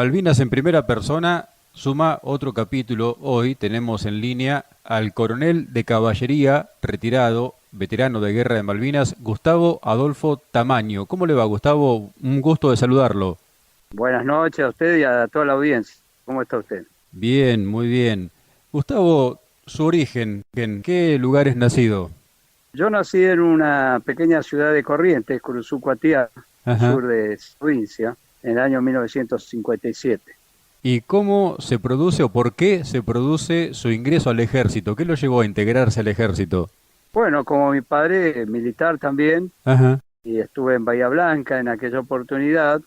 Malvinas en primera persona suma otro capítulo. Hoy tenemos en línea al coronel de caballería retirado, veterano de guerra de Malvinas, Gustavo Adolfo Tamaño. ¿Cómo le va, Gustavo? Un gusto de saludarlo. Buenas noches a usted y a toda la audiencia. ¿Cómo está usted? Bien, muy bien. Gustavo, su origen, ¿en qué lugar es nacido? Yo nací en una pequeña ciudad de Corrientes, Curuzucuatiá, al Ajá. sur de provincia, en el año 1957. ¿Y cómo se produce o por qué se produce su ingreso al ejército? ¿Qué lo llevó a integrarse al ejército? Bueno, como mi padre es militar también, Ajá. y estuve en Bahía Blanca en aquella oportunidad,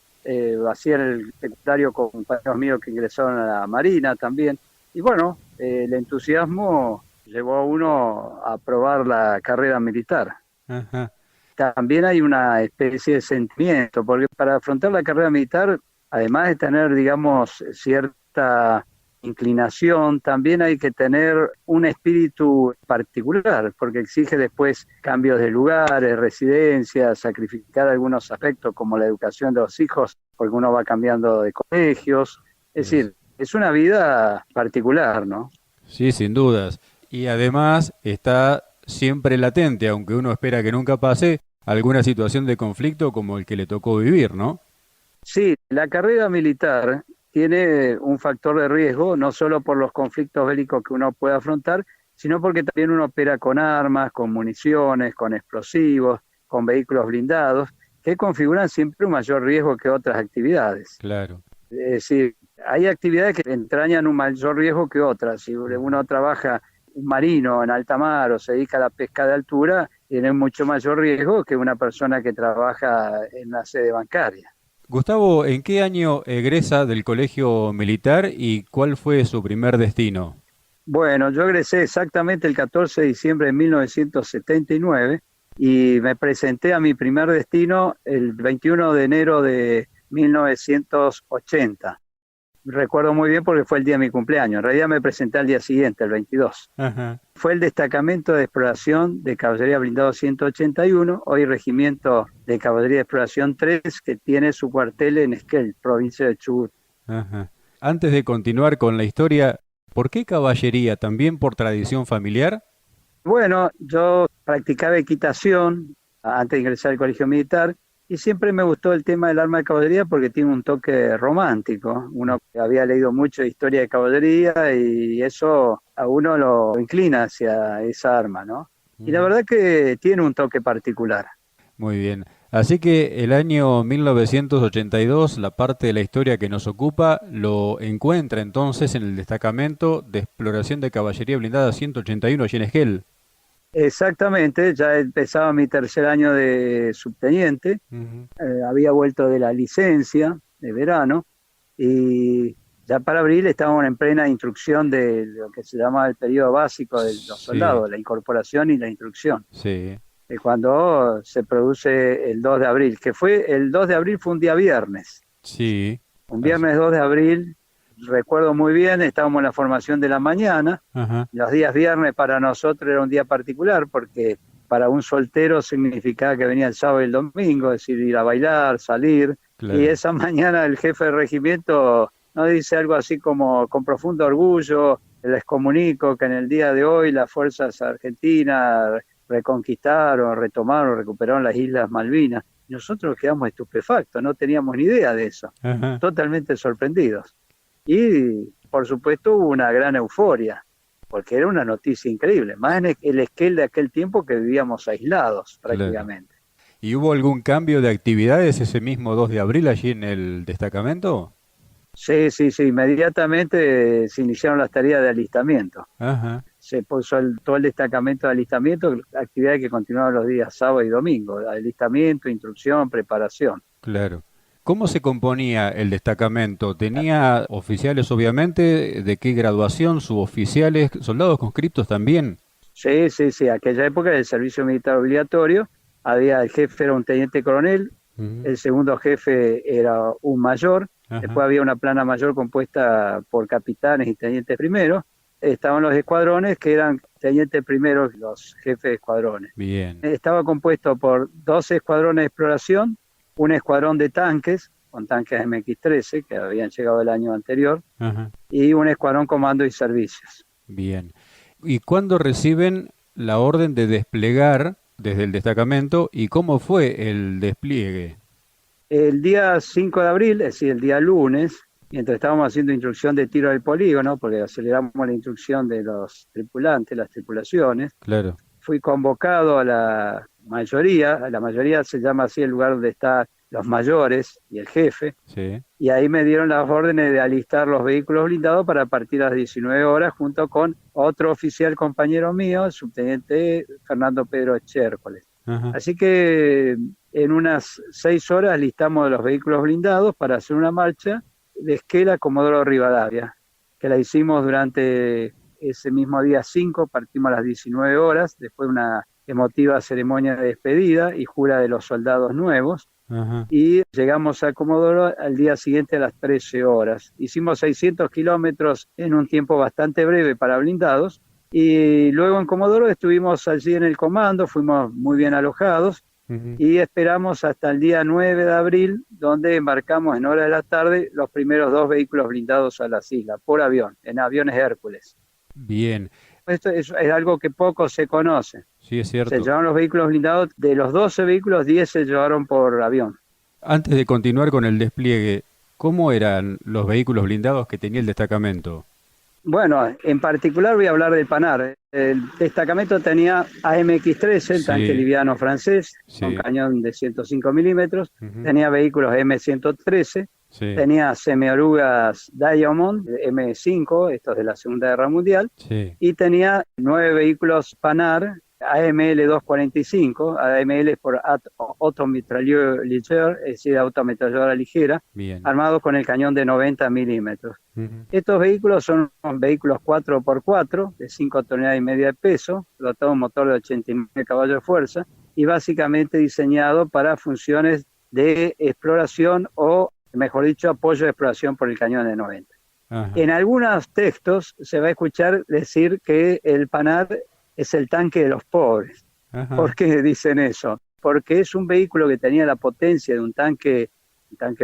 hacía el secundario con compañeros míos que ingresaron a la Marina también. Y bueno, el entusiasmo llevó a uno a probar la carrera militar. Ajá. También hay una especie de sentimiento, porque para afrontar la carrera militar, además de tener, digamos, cierta inclinación, también hay que tener un espíritu particular, porque exige después cambios de lugares, residencias, sacrificar algunos aspectos como la educación de los hijos, porque uno va cambiando de colegios. Es Es- decir, es una vida particular, ¿no? Sí, sin dudas. Y además está siempre latente, aunque uno espera que nunca pase, alguna situación de conflicto como el que le tocó vivir, ¿no? Sí, la carrera militar tiene un factor de riesgo, no solo por los conflictos bélicos que uno puede afrontar, sino porque también uno opera con armas, con municiones, con explosivos, con vehículos blindados, que configuran siempre un mayor riesgo que otras actividades. Claro. Es decir, hay actividades que entrañan un mayor riesgo que otras. Si Ujú. uno trabaja un marino en alta mar o se dedica a la pesca de altura, tiene mucho mayor riesgo que una persona que trabaja en la sede bancaria. Gustavo, ¿en qué año egresa del colegio militar y cuál fue su primer destino? Bueno, yo egresé exactamente el 14 de diciembre de 1979 y me presenté a mi primer destino el 21 de enero de 1980. Recuerdo muy bien porque fue el día de mi cumpleaños. En realidad me presenté al día siguiente, el 22. Ajá. Fue el destacamento de exploración de Caballería Blindado 181, hoy Regimiento de Caballería de Exploración 3, que tiene su cuartel en Esquel, provincia de Chubut. Ajá. Antes de continuar con la historia, ¿por qué caballería? ¿También por tradición familiar? Bueno, yo practicaba equitación antes de ingresar al colegio militar y siempre me gustó el tema del arma de caballería porque tiene un toque romántico. Uno había leído mucho de historia de caballería y eso a uno lo inclina hacia esa arma, ¿no? Y la Ujú. verdad que tiene un toque particular. Muy bien. Así que el año 1982, la parte de la historia que nos ocupa, lo encuentra entonces en el destacamento de exploración de caballería blindada 181 allí en Esquel. Exactamente, ya empezaba mi tercer año de subteniente, Ujú. había vuelto de la licencia de verano y ya para abril estábamos en plena instrucción de lo que se llama el periodo básico de los Sí, soldados, la incorporación y la instrucción, sí, cuando se produce el 2 de abril, que fue el 2 de abril fue un día viernes, sí. un Así. viernes 2 de abril, recuerdo muy bien, estábamos en la formación de la mañana. Ajá, Los días viernes para nosotros era un día particular porque para un soltero significaba que venía el sábado y el domingo, es decir, ir a bailar, salir. Y claro. esa mañana el jefe de regimiento nos dice algo así como, con profundo orgullo, les comunico que en el día de hoy las fuerzas argentinas reconquistaron, retomaron, recuperaron las Islas Malvinas. Y nosotros quedamos estupefactos, no teníamos ni idea de eso, Ajá, totalmente sorprendidos. Y por supuesto hubo una gran euforia, porque era una noticia increíble, más en el Esquel de aquel tiempo que vivíamos aislados claro. prácticamente. ¿Y hubo algún cambio de actividades ese mismo 2 de abril allí en el destacamento? Sí, sí, sí, inmediatamente se iniciaron las tareas de alistamiento. Ajá, Se puso todo el destacamento de alistamiento, actividades que continuaban los días sábado y domingo, alistamiento, instrucción, preparación. claro. ¿Cómo se componía el destacamento? ¿Tenía oficiales, obviamente? ¿De qué graduación? ¿Suboficiales? ¿Soldados conscriptos también? Sí, sí, sí, aquella época del servicio militar obligatorio, había el jefe era un teniente coronel, Ujú. el segundo jefe era un mayor, Ajá, después había una plana mayor compuesta por capitanes y tenientes primeros, estaban los escuadrones que eran tenientes primeros los jefes de escuadrones. bien. Estaba compuesto por 12 escuadrones de exploración, un escuadrón de tanques, con tanques MX-13 que habían llegado el año anterior, Ajá. y un escuadrón comando y servicios. Bien. ¿Y cuándo reciben la orden de desplegar desde el destacamento y cómo fue el despliegue? El día 5 de abril, es decir, el día lunes, mientras estábamos haciendo instrucción de tiro del polígono, porque aceleramos la instrucción de los tripulantes, las tripulaciones, Claro, fui convocado a la mayoría se llama así el lugar donde están los mayores y el jefe, sí. y ahí me dieron las órdenes de alistar los vehículos blindados para partir a las 19 horas junto con otro oficial compañero mío, el subteniente Fernando Pedro Chércoles. Ajá. Así que en unas 6 horas listamos los vehículos blindados para hacer una marcha de Esquela a Comodoro Rivadavia, que la hicimos durante ese mismo día 5, partimos a las 19 horas, después de una emotiva ceremonia de despedida y jura de los soldados nuevos, Ajá. y llegamos a Comodoro al día siguiente a las 13 horas. Hicimos 600 kilómetros en un tiempo bastante breve para blindados, y luego en Comodoro estuvimos allí en el comando, fuimos muy bien alojados, Ujú. y esperamos hasta el día 9 de abril, donde embarcamos en hora de la tarde los primeros 2 vehículos blindados a las islas, por avión, en aviones Hércules. Bien, Esto es algo que poco se conoce. sí es Se cierto. llevaron los vehículos blindados, de los 12 vehículos, 10 se llevaron por avión. Antes de continuar con el despliegue, ¿cómo eran los vehículos blindados que tenía el destacamento? Bueno, en particular voy a hablar del Panar. El destacamento tenía AMX-13, el tanque Sí, liviano francés, con sí. cañón de 105 milímetros. Ujú. Tenía vehículos M113, Sí, tenía semiorugas Diamond M5, estos de la Segunda Guerra Mundial, sí. y tenía 9 vehículos Panar AML 245, AML por automitrailleur léger, es decir, autoametralladora ligera, Bien. armados con el cañón de 90 milímetros. Ujú. Estos vehículos son vehículos 4x4 de 5 toneladas y media de peso, dotado de un motor de 89 caballos de fuerza y básicamente diseñado para funciones de exploración o, mejor dicho, apoyo de exploración por el cañón de 90. Ajá. En algunos textos se va a escuchar decir que el Panar es el tanque de los pobres. Ajá. ¿Por qué dicen eso? Porque es un vehículo que tenía la potencia de un tanque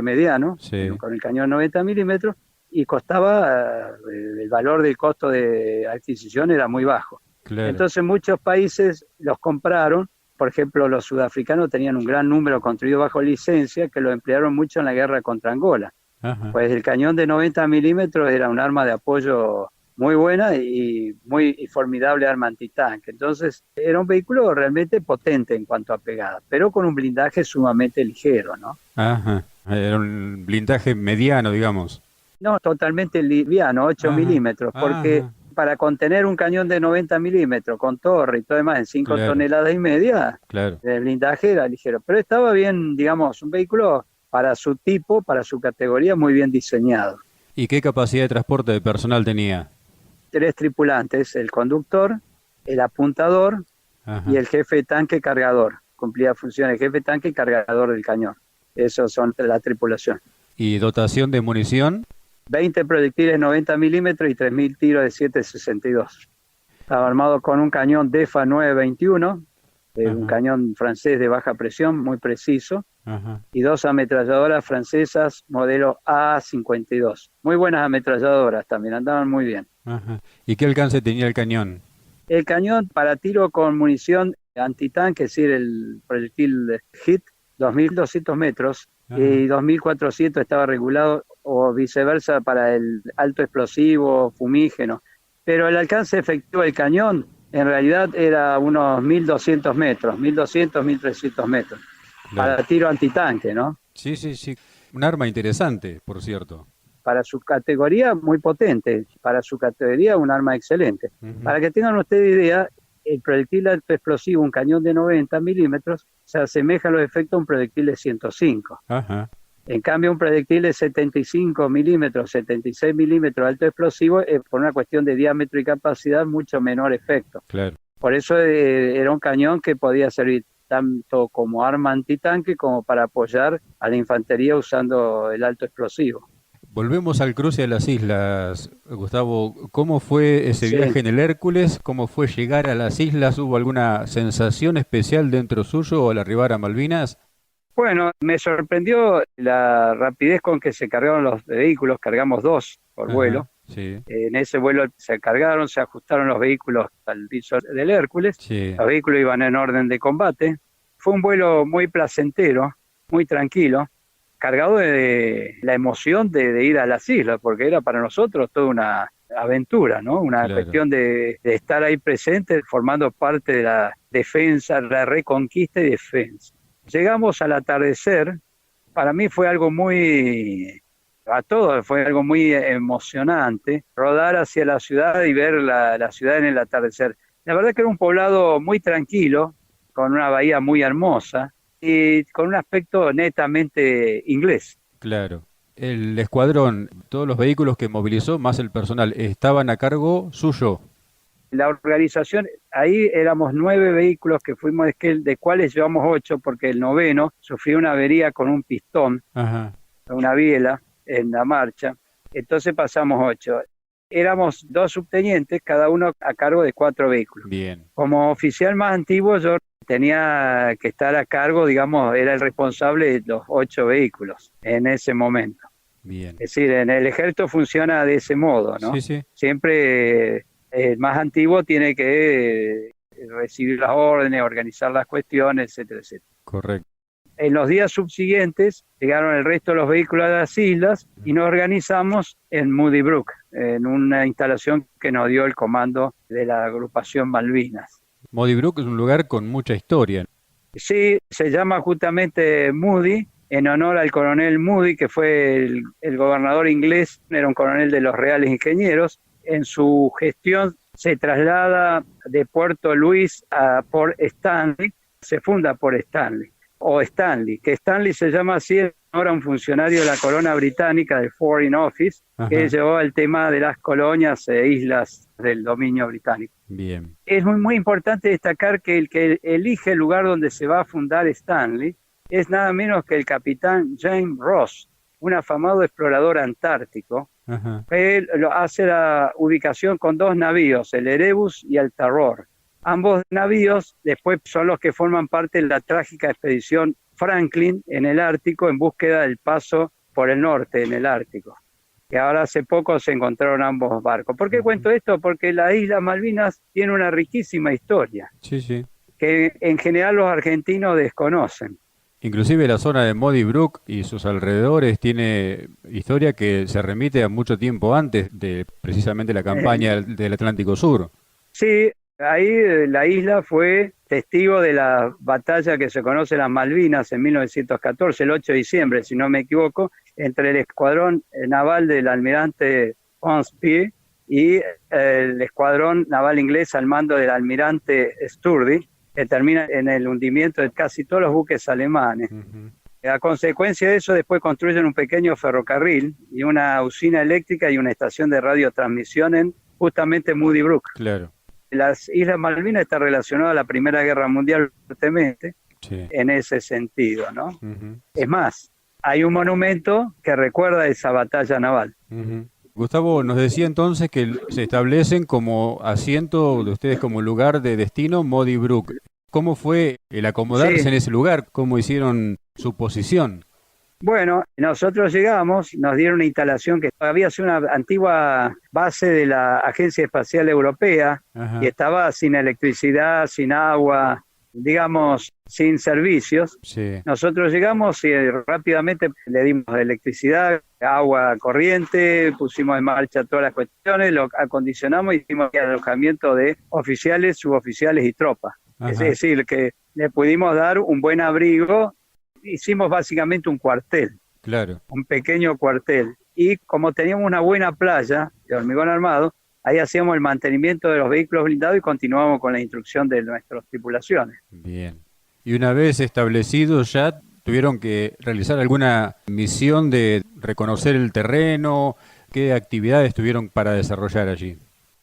mediano, Sí, con el cañón 90 milímetros, y costaba, el valor del costo de adquisición era muy bajo. claro. Entonces muchos países los compraron, por ejemplo los sudafricanos tenían un gran número construido bajo licencia que lo emplearon mucho en la guerra contra Angola, Ajá. pues el cañón de 90 milímetros era un arma de apoyo muy buena y muy formidable arma antitanque. Entonces era un vehículo realmente potente en cuanto a pegada, pero con un blindaje sumamente ligero, ¿no? Ajá. Era un blindaje mediano, digamos. No, totalmente liviano, 8 Ajá. milímetros, porque Ajá. para contener un cañón de 90 milímetros con torre y todo demás en 5 Claro, toneladas y media, claro. el blindaje era ligero. Pero estaba bien, digamos, un vehículo para su tipo, para su categoría, muy bien diseñado. ¿Y qué capacidad de transporte de personal tenía? 3 tripulantes, el conductor, el apuntador y Ajá. el jefe de tanque cargador. Cumplía funciones jefe de tanque y cargador del cañón. Esos son la tripulación. ¿Y dotación de munición? 20 proyectiles 90 milímetros y 3.000 tiros de 7,62. Estaba armado con un cañón DEFA 921, un Ajá. cañón francés de baja presión, muy preciso, Ajá. y 2 ametralladoras francesas modelo A52. Muy buenas ametralladoras también, andaban muy bien. Ajá. ¿Y qué alcance tenía el cañón? El cañón para tiro con munición antitanque, es decir, el proyectil HIT, 2.200 metros, Ajá. y 2.400 estaba regulado, o viceversa para el alto explosivo, fumígeno. Pero el alcance efectivo del cañón en realidad era unos 1.200 metros, 1.200, 1.300 metros, Claro. para tiro antitanque, ¿no? Sí, sí, sí. Un arma interesante, por cierto. Para su categoría muy potente, para su categoría un arma excelente. Ujú. Para que tengan ustedes idea, el proyectil alto explosivo, un cañón de 90 milímetros, se asemeja a los efectos de un proyectil de 105. Ajá. En cambio, un proyectil de 75 milímetros, 76 milímetros alto explosivo, por una cuestión de diámetro y capacidad, mucho menor efecto. Claro. Por eso era un cañón que podía servir tanto como arma antitanque como para apoyar a la infantería usando el alto explosivo. Volvemos al cruce de las islas, Gustavo. ¿Cómo fue ese Sí. viaje en el Hércules? ¿Cómo fue llegar a las islas? ¿Hubo alguna sensación especial dentro suyo al arribar a Malvinas? Bueno, me sorprendió la rapidez con que se cargaron los vehículos, cargamos 2 por vuelo. Ajá, sí, En ese vuelo se cargaron, se ajustaron los vehículos al piso del Hércules, sí, los vehículos iban en orden de combate. Fue un vuelo muy placentero, muy tranquilo, cargado de la emoción de ir a las islas, porque era para nosotros toda una aventura, ¿no? Una claro. cuestión de estar ahí presente, formando parte de la defensa, la reconquista y defensa. Llegamos al atardecer, para mí fue algo muy, a todos fue algo muy emocionante, rodar hacia la ciudad y ver la ciudad en el atardecer. La verdad que era un poblado muy tranquilo, con una bahía muy hermosa y con un aspecto netamente inglés. Claro. El escuadrón, todos los vehículos que movilizó, más el personal, estaban a cargo suyo. La organización, ahí éramos 9 vehículos que fuimos, de cuales llevamos 8 porque el noveno sufrió una avería con un pistón, Ajá, una biela en la marcha, entonces pasamos 8. Éramos 2 subtenientes, cada uno a cargo de 4 vehículos. bien, Como oficial más antiguo yo tenía que estar a cargo, digamos, era el responsable de los 8 vehículos en ese momento. bien. Es decir, en el ejército funciona de ese modo, Sí, ¿no? sí, Siempre el más antiguo tiene que recibir las órdenes, organizar las cuestiones, etcétera, etcétera. correcto. En los días subsiguientes llegaron el resto de los vehículos a las islas y nos organizamos en Moody Brook, en una instalación que nos dio el comando de la agrupación Malvinas. Modi Brook es un lugar con mucha historia. Sí, se llama justamente Moody en honor al coronel Moody, que fue el gobernador inglés, era un coronel de los Reales Ingenieros. En su gestión se traslada de Puerto Luis a Port Stanley, se funda Port Stanley, o Stanley, que Stanley se llama así ahora un funcionario de la corona británica del Foreign Office, que Ajá, llevó el tema de las colonias e islas del dominio británico. bien. Es muy, muy importante destacar que el que elige el lugar donde se va a fundar Stanley es nada menos que el capitán James Ross, un afamado explorador antártico. Ajá, Él hace la ubicación con 2 navíos, el Erebus y el Terror. Ambos navíos después son los que forman parte de la trágica expedición Franklin en el Ártico en búsqueda del paso por el norte en el Ártico, que ahora hace poco se encontraron ambos barcos. ¿Por qué cuento esto? Porque la isla Malvinas tiene una riquísima historia sí, sí. que en general los argentinos desconocen. Inclusive la zona de Modi Brook y sus alrededores tiene historia que se remite a mucho tiempo antes de precisamente la Eh, campaña del Atlántico Sur. sí, ahí la isla fue testigo de la batalla que se conoce las Malvinas en 1914, el 8 de diciembre, si no me equivoco, entre el escuadrón naval del almirante Ponsonby y el escuadrón naval inglés al mando del almirante Sturdy, que termina en el hundimiento de casi todos los buques alemanes. Ujú, A consecuencia de eso, después construyen un pequeño ferrocarril y una usina eléctrica y una estación de radiotransmisión en justamente Moody Brook. claro, Las Islas Malvinas están relacionadas a la Primera Guerra Mundial fuertemente sí. en ese sentido, ¿no? Ujú, Es más, hay un monumento que recuerda esa batalla naval. ujú. Gustavo nos decía entonces que se establecen como asiento de ustedes como lugar de destino Modi Brook. ¿Cómo fue el acomodarse Sí, en ese lugar? ¿Cómo hicieron su posición? bueno, nosotros llegamos, nos dieron una instalación que había sido una antigua base de la Agencia Espacial Europea y Ajá, estaba sin electricidad, sin agua, digamos, sin servicios. sí, Nosotros llegamos y rápidamente le dimos electricidad, agua corriente, pusimos en marcha todas las cuestiones, lo acondicionamos y hicimos el alojamiento de oficiales, suboficiales y tropas. Es ajá, decir, que le pudimos dar un buen abrigo. Hicimos básicamente un cuartel, claro, un pequeño cuartel. Y como teníamos una buena playa de hormigón armado, ahí hacíamos el mantenimiento de los vehículos blindados y continuamos con la instrucción de nuestras tripulaciones. bien. Y una vez establecidos ya tuvieron que realizar alguna misión de reconocer el terreno, ¿qué actividades tuvieron para desarrollar allí?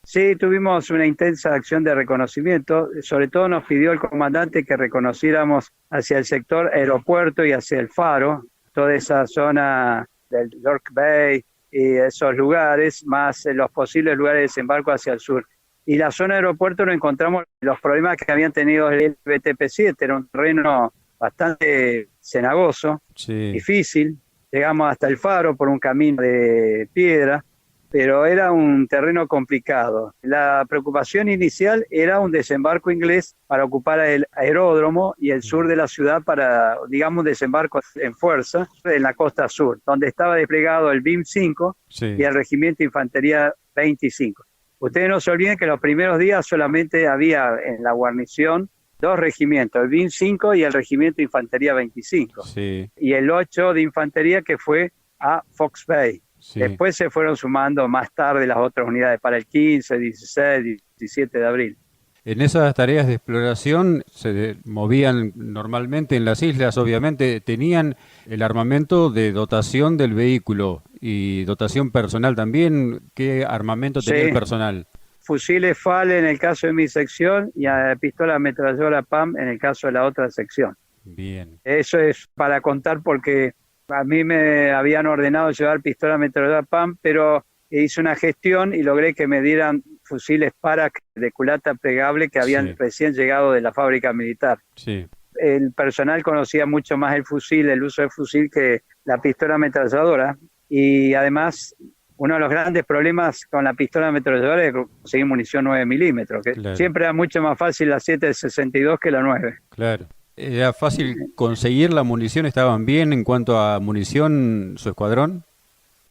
Sí, tuvimos una intensa acción de reconocimiento. Sobre todo nos pidió el comandante que reconociéramos hacia el sector aeropuerto y hacia el faro, toda esa zona del York Bay y esos lugares, más los posibles lugares de desembarco hacia el sur. Y la zona aeropuerto nos encontramos los problemas que habían tenido el BTP-7, era un terreno bastante cenagoso, Sí. difícil. Llegamos hasta el faro por un camino de piedra, pero era un terreno complicado. La preocupación inicial era un desembarco inglés para ocupar el aeródromo y el sur de la ciudad para, digamos, desembarco en fuerza en la costa sur, donde estaba desplegado el BIM 5 Sí. y el Regimiento de Infantería 25. Ustedes no se olviden que los primeros días solamente había en la guarnición 2 regimientos, el BIM 5 y el Regimiento de Infantería 25. Sí. Y el 8 de Infantería que fue a Fox Bay. Sí. Después se fueron sumando más tarde las otras unidades para el 15, 16, 17 de abril. En esas tareas de exploración se movían normalmente en las islas, obviamente, tenían el armamento de dotación del vehículo y dotación personal también. ¿Qué armamento tenía Sí. el personal? Fusiles FAL en el caso de mi sección y pistola ametralladora PAM en el caso de la otra sección. Bien. Eso es para contar porque a mí me habían ordenado llevar pistola ametralladora PAM, pero hice una gestión y logré que me dieran fusiles Parak de culata plegable que habían Sí. recién llegado de la fábrica militar. Sí. El personal conocía mucho más el fusil, el uso del fusil que la pistola ametralladora, y además uno de los grandes problemas con la pistola ametralladora es conseguir munición 9 milímetros, que Claro. siempre era mucho más fácil la 7.62 que la 9. Claro. ¿Era fácil conseguir la munición? ¿Estaban bien en cuanto a munición su escuadrón?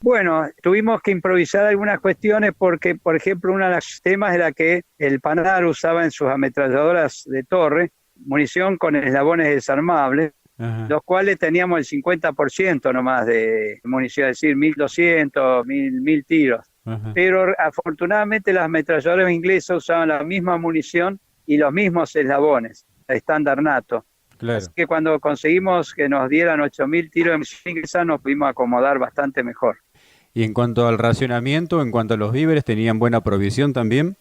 Bueno, tuvimos que improvisar algunas cuestiones porque, por ejemplo, uno de los temas era que el PANAR usaba en sus ametralladoras de torre munición con eslabones desarmables, Ajá. los cuales teníamos el 50% nomás de munición, es decir, 1.200, 1.000 tiros. Ajá. Pero afortunadamente las ametralladoras inglesas usaban la misma munición y los mismos eslabones, estándar NATO. Claro. Así que cuando conseguimos que nos dieran 8.000 tiros de munición inglesa, nos pudimos acomodar bastante mejor. Y en cuanto al racionamiento, en cuanto a los víveres, ¿tenían buena provisión también?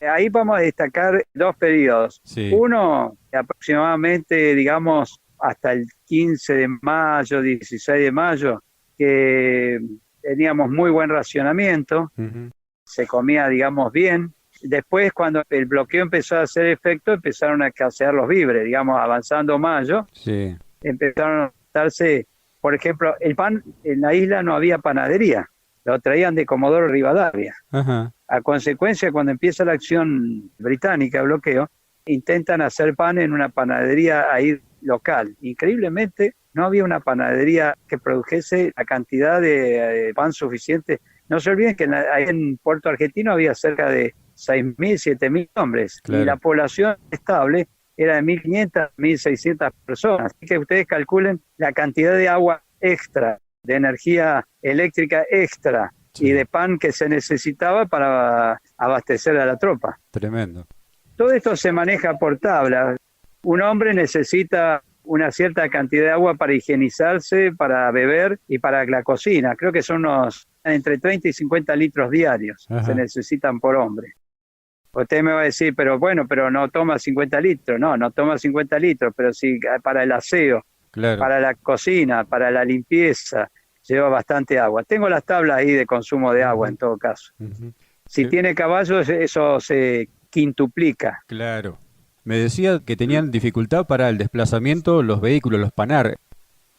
Ahí vamos a destacar 2 periodos. Sí. Uno, aproximadamente, digamos, hasta el 15 de mayo, 16 de mayo, que teníamos muy buen racionamiento, Ujú. se comía, digamos, bien. Después, cuando el bloqueo empezó a hacer efecto, empezaron a escasear los víveres, digamos, avanzando mayo, Sí. empezaron a darse, por ejemplo, el pan, en la isla no había panadería, lo traían de Comodoro Rivadavia. Ajá. A consecuencia, cuando empieza la acción británica, bloqueo, intentan hacer pan en una panadería ahí local. Increíblemente, no había una panadería que produjese la cantidad de pan suficiente. No se olviden que ahí en Puerto Argentino había cerca de 6.000, 7.000 hombres, Claro. y la población estable era de 1.500, 1.600 personas. Así que ustedes calculen la cantidad de agua extra, de energía eléctrica extra, Sí. y de pan que se necesitaba para abastecer a la tropa. Tremendo. Todo esto se maneja por tabla. Un hombre necesita una cierta cantidad de agua para higienizarse, para beber y para la cocina. Creo que son unos entre 30 y 50 litros diarios Ajá. se necesitan por hombre. Usted me va a decir, pero bueno, pero no toma 50 litros. No, no toma 50 litros, pero sí para el aseo, Claro. para la cocina, para la limpieza, lleva bastante agua. Tengo las tablas ahí de consumo de agua en todo caso. Ujú. Si Sí. tiene caballos, eso se quintuplica. Claro. Me decía que tenían dificultad para el desplazamiento los vehículos, los PANAR.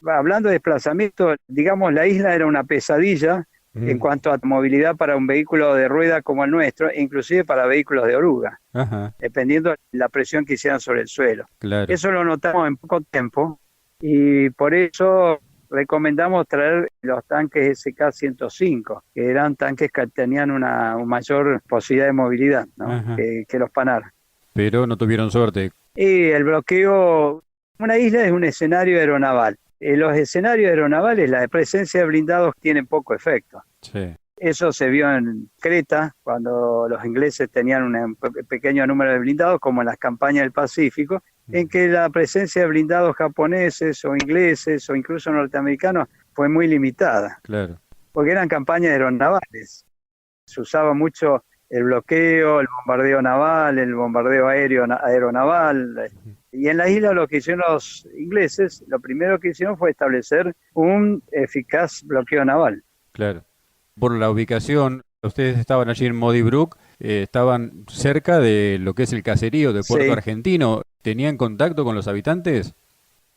Hablando de desplazamiento, digamos, la isla era una pesadilla en cuanto a movilidad para un vehículo de rueda como el nuestro, e inclusive para vehículos de oruga, Ajá. dependiendo de la presión que hicieran sobre el suelo. Claro. Eso lo notamos en poco tiempo y por eso recomendamos traer los tanques SK-105, que eran tanques que tenían una mayor posibilidad de movilidad, ¿no? Ajá. que los PANAR. Pero no tuvieron suerte. Y el bloqueo, una isla es un escenario aeronaval. En los escenarios aeronavales la presencia de blindados tiene poco efecto. Sí. Eso se vio en Creta, cuando los ingleses tenían un pequeño número de blindados, como en las campañas del Pacífico, en que la presencia de blindados japoneses o ingleses o incluso norteamericanos fue muy limitada, Claro. porque eran campañas aeronavales. Se usaba mucho el bloqueo, el bombardeo naval, el bombardeo aeronaval. Y en la isla lo que hicieron los ingleses, lo primero que hicieron fue establecer un eficaz bloqueo naval. Claro. Por la ubicación, ustedes estaban allí en Modi Brook, estaban cerca de lo que es el caserío de Puerto Sí. Argentino. ¿Tenían contacto con los habitantes?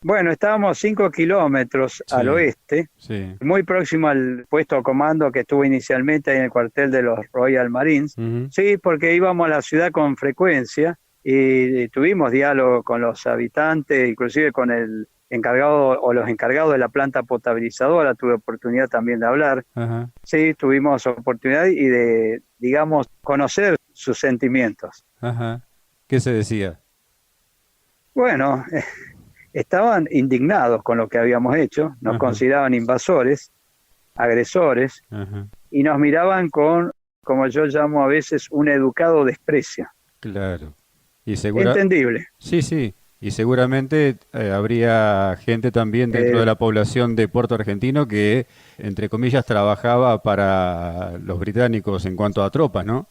Bueno, estábamos 5 kilómetros al Sí, oeste, sí. muy próximo al puesto de comando que estuvo inicialmente ahí en el cuartel de los Royal Marines. Ujú. Sí, porque íbamos a la ciudad con frecuencia y tuvimos diálogo con los habitantes, inclusive con el encargado o los encargados de la planta potabilizadora, tuve oportunidad también de hablar. Ajá, Sí, tuvimos oportunidad y de, digamos, conocer sus sentimientos. ajá. ¿Qué se decía? Bueno, estaban indignados con lo que habíamos hecho, nos Ajá, consideraban invasores, agresores, ajá. y nos miraban con, como yo llamo a veces, un educado desprecio. Claro. Y segura, Entendible. sí, sí. Y seguramente habría gente también dentro de Eh, la población de Puerto Argentino que, entre comillas, trabajaba para los británicos en cuanto a tropas, ¿no?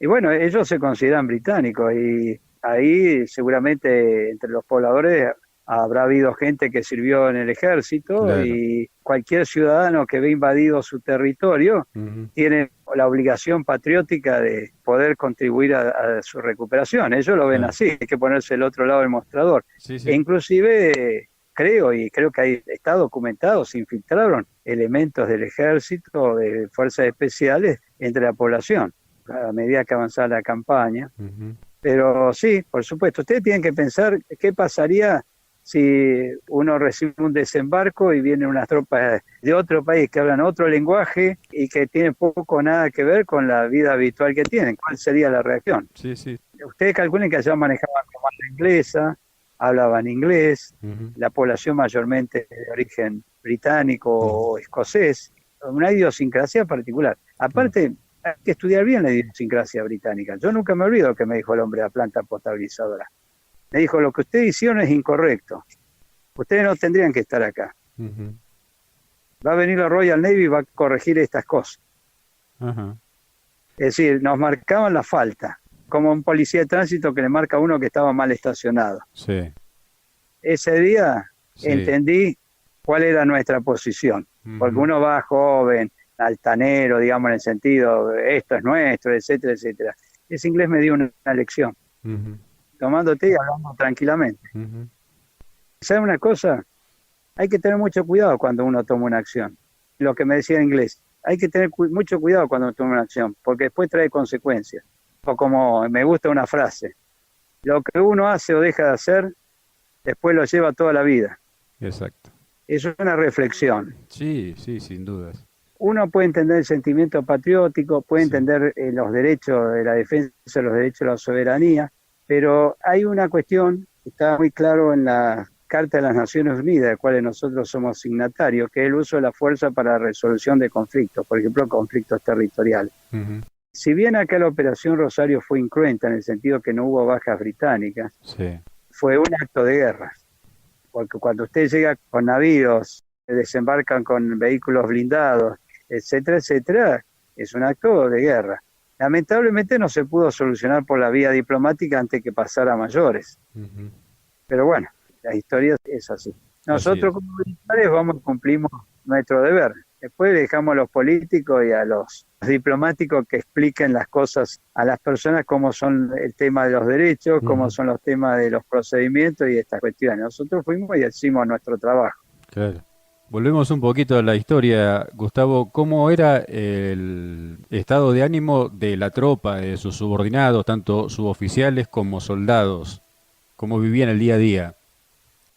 y bueno, ellos se consideran británicos y ahí seguramente entre los pobladores habrá habido gente que sirvió en el ejército Claro. y cualquier ciudadano que ve invadido su territorio Ujú. tiene la obligación patriótica de poder contribuir a su recuperación. Ellos lo ven Claro. así, hay que ponerse del otro lado del mostrador. Sí, E sí. inclusive creo, y creo que ahí está documentado, se infiltraron elementos del ejército, de fuerzas especiales entre la población a medida que avanzaba la campaña. Ujú. Pero sí, por supuesto, ustedes tienen que pensar qué pasaría si uno recibe un desembarco y vienen unas tropas de otro país que hablan otro lenguaje y que tienen poco o nada que ver con la vida habitual que tienen. ¿Cuál sería la reacción? Sí, sí. Ustedes calculen que allá manejaban comanda inglesa, hablaban inglés, Ujú. la población mayormente de origen británico Ujú. o escocés, una idiosincrasia particular. Claro. Aparte, hay que estudiar bien la idiosincrasia británica. Yo nunca me olvido que me dijo el hombre de la planta potabilizadora. Me dijo, lo que ustedes hicieron es incorrecto. Ustedes no tendrían que estar acá. Ujú. Va a venir la Royal Navy y va a corregir estas cosas. Ajá. Es decir, nos marcaban la falta, como un policía de tránsito que le marca a uno que estaba mal estacionado. Sí, Ese día sí. entendí cuál era nuestra posición, porque Ujú. uno va joven, altanero, digamos, en el sentido, esto es nuestro, etcétera, etcétera. Ese inglés me dio una lección, Ujú. tomándote y hablando tranquilamente. Ujú. ¿Sabe una cosa? Hay que tener mucho cuidado cuando uno toma una acción. Lo que me decía en inglés, hay que tener mucho cuidado cuando uno toma una acción, porque después trae consecuencias. O como me gusta una frase, lo que uno hace o deja de hacer, después lo lleva toda la vida. Exacto. Eso es una reflexión. Sí, sí, sin dudas. Uno puede entender el sentimiento patriótico, puede Sí. entender los derechos de la defensa de los derechos de la soberanía, pero hay una cuestión que está muy claro en la Carta de las Naciones Unidas, de la cual nosotros somos signatarios, que es el uso de la fuerza para la resolución de conflictos, por ejemplo, conflictos territoriales. Ujú. Si bien acá la Operación Rosario fue incruenta en el sentido que no hubo bajas británicas, Sí. fue un acto de guerra, porque cuando usted llega con navíos, desembarcan con vehículos blindados, etcétera, etcétera, es un acto de guerra. Lamentablemente no se pudo solucionar por la vía diplomática antes que pasara a mayores. Ujú. Pero bueno, la historia es así. Así Nosotros es. como militares vamos y cumplimos nuestro deber. Después dejamos a los políticos y a los diplomáticos que expliquen las cosas a las personas, cómo son el tema de los derechos, cómo Ujú. son los temas de los procedimientos y estas cuestiones. Nosotros fuimos y hicimos nuestro trabajo. Claro. Volvemos un poquito a la historia, Gustavo. ¿Cómo era el estado de ánimo de la tropa, de sus subordinados, tanto suboficiales como soldados? ¿Cómo vivían el día a día?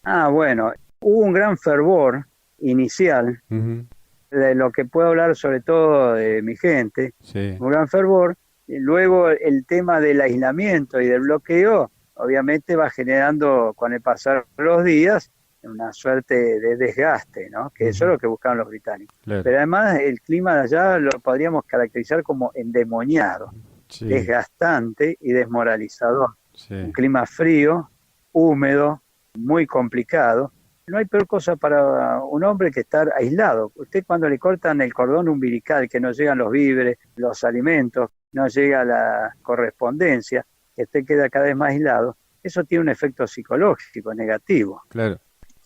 Ah, bueno, hubo un gran fervor inicial, Ujú. de lo que puedo hablar sobre todo de mi gente, Sí. un gran fervor. Y luego el tema del aislamiento y del bloqueo, obviamente va generando con el pasar de los días una suerte de desgaste, ¿no? Que eso es Ujú. lo que buscaban los británicos. Claro. Pero además el clima de allá lo podríamos caracterizar como endemoniado, Sí, desgastante y desmoralizador. Un sí. clima frío, húmedo, muy complicado. No hay peor cosa para un hombre que estar aislado. Usted cuando le cortan el cordón umbilical, que no llegan los víveres, los alimentos, no llega la correspondencia, que usted queda cada vez más aislado, eso tiene un efecto psicológico negativo. Claro.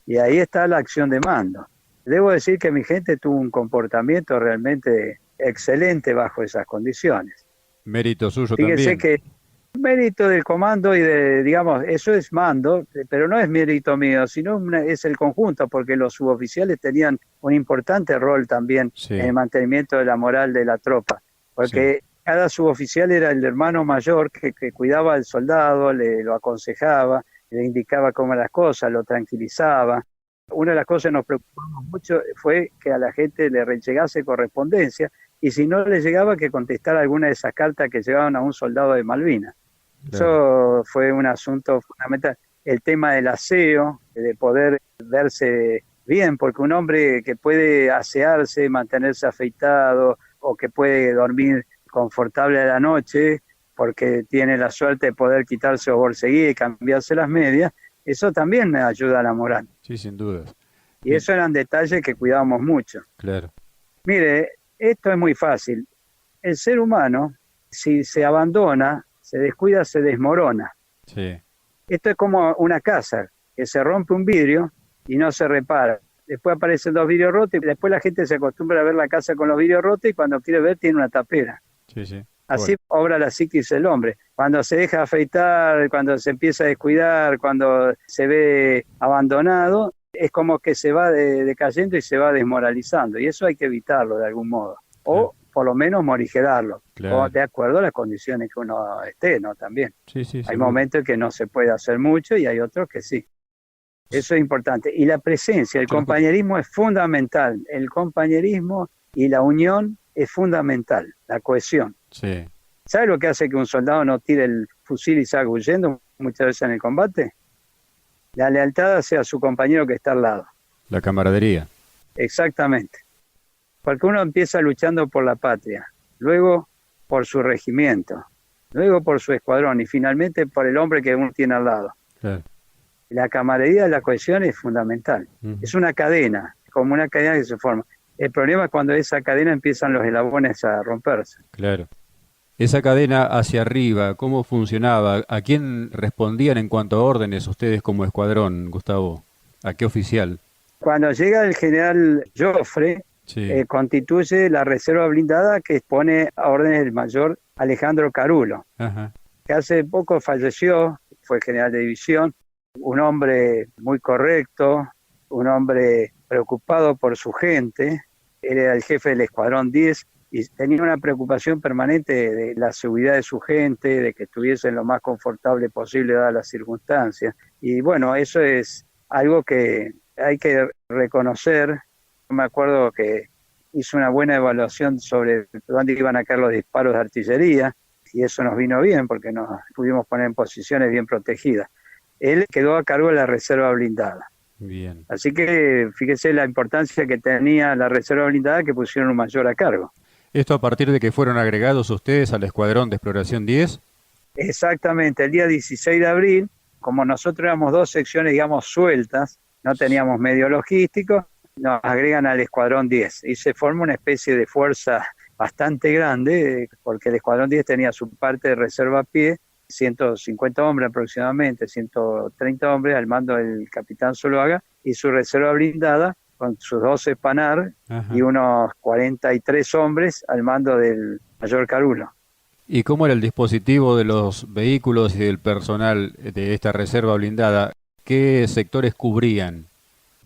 Y ahí está la acción de mando. Debo decir que mi gente tuvo un comportamiento realmente excelente bajo esas condiciones. Mérito suyo Fíjese también. que Mérito del comando y digamos, eso es mando, pero no es mérito mío, sino es el conjunto, porque los suboficiales tenían un importante rol también en el Sí, mantenimiento de la moral de la tropa, sí, porque cada suboficial era el hermano mayor que cuidaba al soldado, lo aconsejaba, le indicaba cómo eran las cosas, lo tranquilizaba. Una de las cosas que nos preocupamos mucho fue que a la gente le llegase correspondencia y si no le llegaba que contestara alguna de esas cartas que llegaban a un soldado de Malvinas. claro. Eso fue un asunto fundamental. El tema del aseo, de poder verse bien, porque un hombre que puede asearse, mantenerse afeitado o que puede dormir confortable a la noche, porque tiene la suerte de poder quitarse los borseguíes y cambiarse las medias, eso también ayuda a la moral. Sí, sin dudas. Y eso eran detalles que cuidábamos mucho. Claro, Mire, esto es muy fácil. El ser humano, si se abandona, se descuida, se desmorona. sí, Esto es como una casa, que se rompe un vidrio y no se repara. Después aparecen dos vidrios rotos y después la gente se acostumbra a ver la casa con los vidrios rotos y cuando quiere ver tiene una tapera. sí, sí. Bueno, Así obra la psiquis del hombre. Cuando se deja afeitar, cuando se empieza a descuidar, cuando se ve abandonado, es como que se va decayendo y se va desmoralizando. Y eso hay que evitarlo de algún modo. claro, O por lo menos morigerarlo. O claro. de acuerdo a las condiciones que uno esté, ¿no? También. Sí, sí, Hay seguro. momentos que no se puede hacer mucho y hay otros que sí. Eso es importante. Y la presencia, el Yo lo escucho. compañerismo es fundamental. El compañerismo y la unión es fundamental, la cohesión. Sí, ¿Sabe lo que hace que un soldado no tire el fusil y salga huyendo muchas veces en el combate? La lealtad hacia su compañero que está al lado. la camaradería. Exactamente. Porque uno empieza luchando por la patria, luego por su regimiento, luego por su escuadrón y finalmente por el hombre que uno tiene al lado. Claro. La camaradería, la cohesión es fundamental. Ujú. Es una cadena, como una cadena que se forma. El problema es cuando esa cadena empiezan los eslabones a romperse. Claro. Esa cadena hacia arriba, ¿cómo funcionaba? ¿A quién respondían en cuanto a órdenes ustedes como escuadrón, Gustavo? ¿A qué oficial? Cuando llega el general Joffre, Sí. constituye la reserva blindada que expone a órdenes del mayor Alejandro Carulo, Ajá. que hace poco falleció, fue general de división, un hombre muy correcto, un hombre preocupado por su gente, él era el jefe del Escuadrón 10 y tenía una preocupación permanente de la seguridad de su gente, de que estuviesen lo más confortable posible dadas las circunstancias. Y bueno, eso es algo que hay que reconocer. Me acuerdo que hizo una buena evaluación sobre dónde iban a caer los disparos de artillería y eso nos vino bien porque nos pudimos poner en posiciones bien protegidas. Él quedó a cargo de la reserva blindada. Bien. Así que fíjese la importancia que tenía la reserva blindada que pusieron un mayor a cargo. ¿Esto a partir de que fueron agregados ustedes al Escuadrón de Exploración 10? Exactamente, el día 16 de abril, como nosotros éramos dos secciones, digamos, sueltas, no teníamos medio logístico, nos agregan al Escuadrón 10 y se forma una especie de fuerza bastante grande, porque el Escuadrón 10 tenía su parte de reserva a pie, 150 hombres aproximadamente, 130 hombres al mando del capitán Zuluaga, y su reserva blindada con sus 12 Panar y Ajá. unos 43 hombres al mando del mayor Carulo. ¿Y cómo era el dispositivo de los vehículos y del personal de esta reserva blindada? ¿Qué sectores cubrían?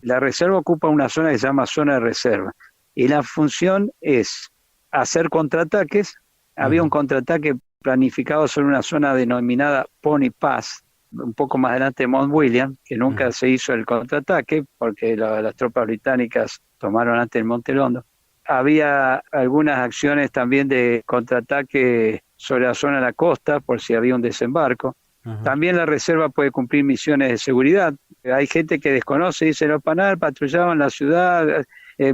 La reserva ocupa una zona que se llama zona de reserva y la función es hacer contraataques. Había un Ajá. contraataque planificado sobre una zona denominada Pony Pass, un poco más adelante de Mount William, que nunca Ajá. se hizo el contraataque porque las tropas británicas tomaron antes el Monte Londo. Había algunas acciones también de contraataque sobre la zona de la costa por si había un desembarco. Ajá. También la reserva puede cumplir misiones de seguridad. Hay gente que desconoce, dice, los PANAR patrullaban la ciudad.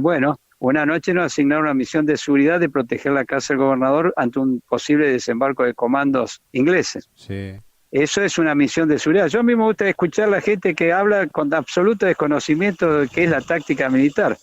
Bueno, una noche nos asignaron una misión de seguridad de proteger la casa del gobernador ante un posible desembarco de comandos ingleses. Sí. Eso es una misión de seguridad. Yo a mí me gusta escuchar a la gente que habla con absoluto desconocimiento de qué es la táctica militar.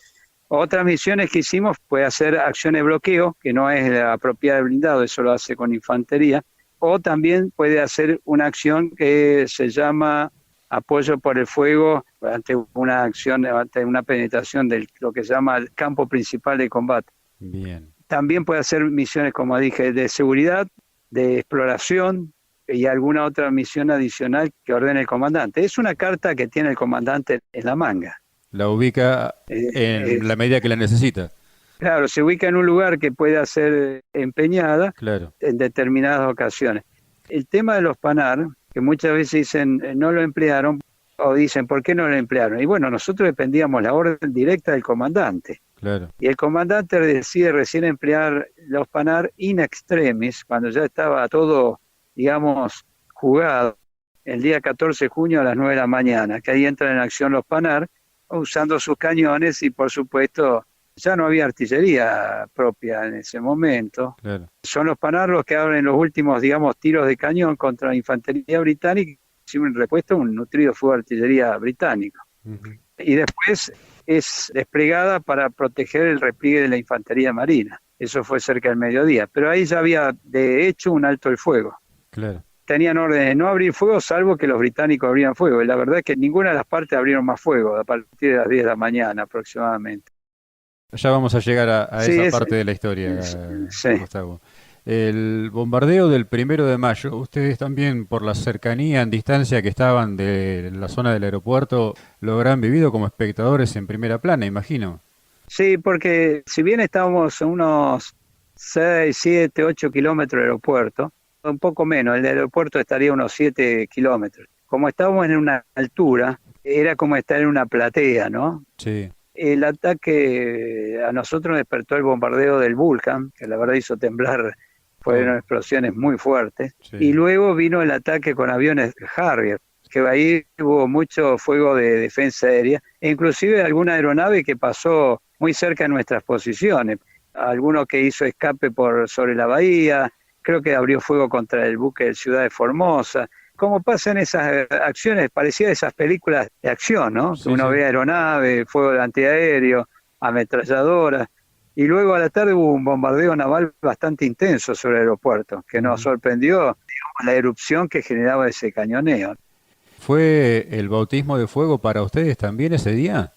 Otras misiones que hicimos puede hacer acciones de bloqueo, que no es la propiedad de blindado, eso lo hace con infantería, o también puede hacer una acción que se llama apoyo por el fuego ante una acción, ante una penetración de lo que se llama el campo principal de combate. Bien. También puede hacer misiones, como dije, de seguridad, de exploración, y alguna otra misión adicional que ordene el comandante. Es una carta que tiene el comandante en la manga. La ubica Eh, en la medida que la necesita. claro, se ubica en un lugar que pueda ser empeñada Claro, en determinadas ocasiones. El tema de los PANAR, que muchas veces dicen no lo emplearon, o dicen ¿por qué no lo emplearon? Y bueno, nosotros dependíamos la orden directa del comandante. claro. Y el comandante decide recién emplear los PANAR in extremis, cuando ya estaba todo, digamos, jugado, el día 14 de junio a las 9 de la mañana, que ahí entran en acción los PANAR, usando sus cañones y por supuesto ya no había artillería propia en ese momento. Claro. Son los PANAR los que abren los últimos, digamos, tiros de cañón contra la infantería británica y reciben respuesta un nutrido fuego de artillería británico. Ujú. Y después es desplegada para proteger el repliegue de la infantería marina. Eso fue cerca del mediodía, pero ahí ya había de hecho un alto el fuego. Claro. Tenían orden de no abrir fuego salvo que los británicos abrían fuego, y la verdad es que ninguna de las partes abrieron más fuego a partir de las 10 de la mañana aproximadamente. Ya vamos a llegar a Sí, esa parte de la historia, sí. Gustavo. El bombardeo del 1 de mayo, ustedes también por la cercanía en distancia que estaban de la zona del aeropuerto, lo habrán vivido como espectadores en primera plana, imagino. Sí, porque si bien estábamos a unos 6, 7, 8 kilómetros del aeropuerto, un poco menos, el aeropuerto estaría a unos 7 kilómetros. Como estábamos en una altura, era como estar en una platea, ¿no? Sí, El ataque a nosotros nos despertó el bombardeo del Vulcan, que la verdad hizo temblar, fueron todo. explosiones muy fuertes, y Sí. luego vino el ataque con aviones Harrier, que ahí hubo mucho fuego de defensa aérea, e inclusive alguna aeronave que pasó muy cerca de nuestras posiciones, alguno que hizo escape por sobre la bahía, creo que abrió fuego contra el buque de Ciudad de Formosa. Como pasan esas acciones, parecía esas películas de acción, ¿no? Que Sí, uno sí. ve aeronave, fuego de antiaéreo, ametralladoras. Y luego a la tarde hubo un bombardeo naval bastante intenso sobre el aeropuerto, que nos Ujú. sorprendió, digamos, la erupción que generaba ese cañoneo. ¿Fue el bautismo de fuego para ustedes también ese día?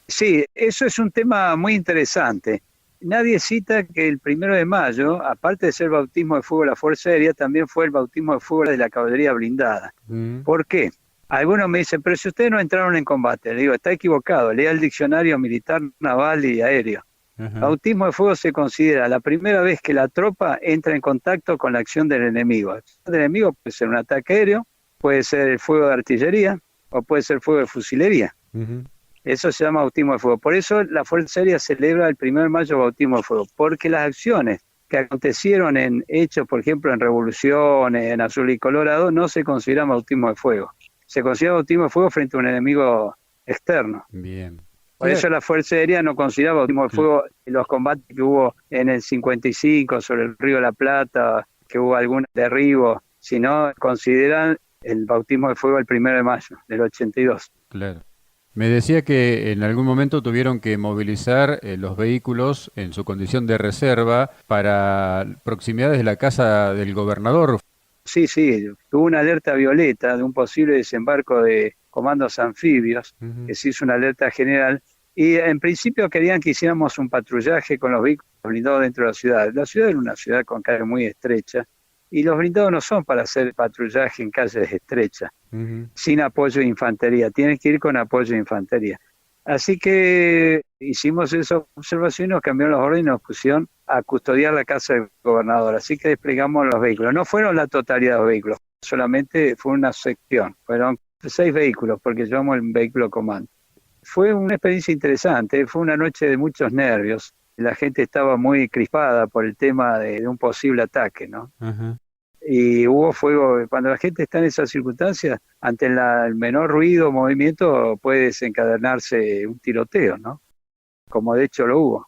Sí, eso es un tema muy interesante. Nadie cita que el 1 de mayo, aparte de ser el bautismo de fuego de la Fuerza Aérea, también fue el bautismo de fuego de la caballería blindada. Mm. ¿Por qué? Algunos me dicen, pero si ustedes no entraron en combate, le digo, está equivocado, lea el diccionario militar, naval y aéreo. Ajá. Bautismo de fuego se considera la primera vez que la tropa entra en contacto con la acción del enemigo. La acción del enemigo puede ser un ataque aéreo, puede ser el fuego de artillería o puede ser fuego de fusilería. Ujú. Eso se llama bautismo de fuego. Por eso la Fuerza Aérea celebra el 1 de mayo bautismo de fuego, porque las acciones que acontecieron en hechos, por ejemplo, en revoluciones, en Azul y Colorado, no se consideran bautismo de fuego. Se considera bautismo de fuego frente a un enemigo externo. Bien. Por eso la Fuerza Aérea no considera bautismo de Cl- fuego los combates que hubo en el 55 sobre el Río de la Plata, que hubo algún derribo, sino consideran el bautismo de fuego el 1 de mayo del 82. Claro. Me decía que en algún momento tuvieron que movilizar los vehículos en su condición de reserva para proximidades de la casa del gobernador. Sí, sí, hubo una alerta violeta de un posible desembarco de comandos anfibios, Ujú. que se hizo una alerta general, y en principio querían que hiciéramos un patrullaje con los vehículos blindados dentro de la ciudad. La ciudad era una ciudad con calles muy estrechas, y los blindados no son para hacer patrullaje en calles estrechas, Ujú. sin apoyo de infantería, tienen que ir con apoyo de infantería. Así que hicimos esa observación y nos cambiaron los órdenes y nos pusieron a custodiar la casa del gobernador. Así que desplegamos los vehículos. No fueron la totalidad de los vehículos, solamente fue una sección. Fueron 6 vehículos porque llevamos el vehículo comando. Fue una experiencia interesante, fue una noche de muchos nervios. La gente estaba muy crispada por el tema de un posible ataque, ¿no? Ajá. Y hubo fuego. Cuando la gente está en esas circunstancias, ante el menor ruido o movimiento puede desencadenarse un tiroteo, ¿no? Como de hecho lo hubo.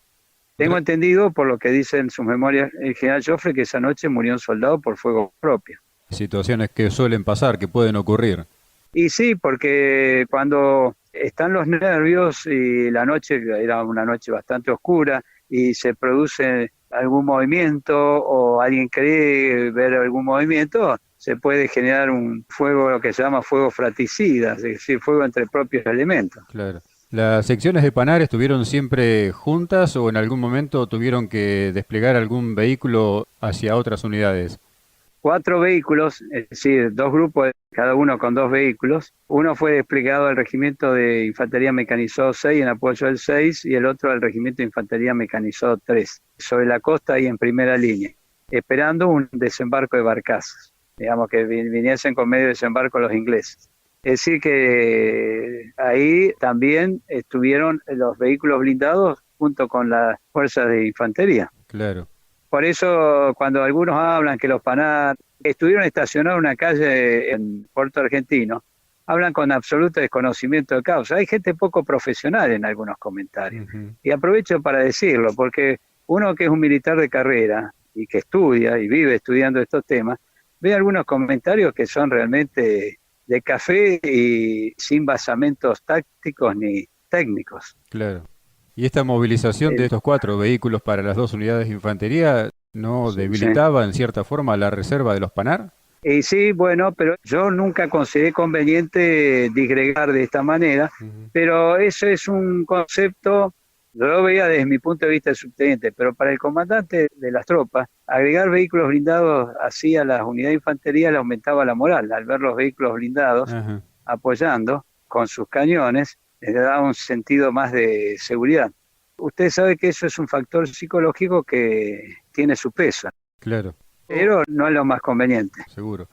Tengo Re- entendido, por lo que dice en sus memorias el general Joffre, que esa noche murió un soldado por fuego propio. Situaciones que suelen pasar, que pueden ocurrir. Y sí, porque cuando están los nervios y la noche era una noche bastante oscura y se produce algún movimiento o alguien cree ver algún movimiento, se puede generar un fuego, lo que se llama fuego fratricida, es decir, fuego entre propios elementos. Claro. ¿Las secciones de Panar estuvieron siempre juntas o en algún momento tuvieron que desplegar algún vehículo hacia otras unidades? 4 vehículos, es decir, 2 grupos, cada uno con 2 vehículos. Uno fue desplegado al Regimiento de Infantería Mecanizado 6 en apoyo del 6 y el otro al Regimiento de Infantería Mecanizado 3, sobre la costa y en primera línea, esperando un desembarco de barcazas, digamos que viniesen con medio desembarco los ingleses. Es decir que ahí también estuvieron los vehículos blindados junto con las fuerzas de infantería. Claro. Por eso cuando algunos hablan que los PANAR estuvieron estacionados en una calle en Puerto Argentino, hablan con absoluto desconocimiento de causa. Hay gente poco profesional en algunos comentarios. Ujú. Y aprovecho para decirlo, porque uno que es un militar de carrera y que estudia y vive estudiando estos temas, ve algunos comentarios que son realmente de café y sin basamentos tácticos ni técnicos. Claro. ¿Y esta movilización de estos 4 vehículos para las 2 unidades de infantería no Sí. debilitaba en cierta forma la reserva de los PANAR? Y sí, bueno, pero yo nunca consideré conveniente disgregar de esta manera, Ujú. pero eso es un concepto, yo lo veía desde mi punto de vista de subteniente, pero para el comandante de las tropas, agregar vehículos blindados así a las unidades de infantería le aumentaba la moral, al ver los vehículos blindados Ajá. apoyando con sus cañones, le daba un sentido más de seguridad. Usted sabe que eso es un factor psicológico que tiene su peso, Claro. pero no es lo más conveniente. Seguro.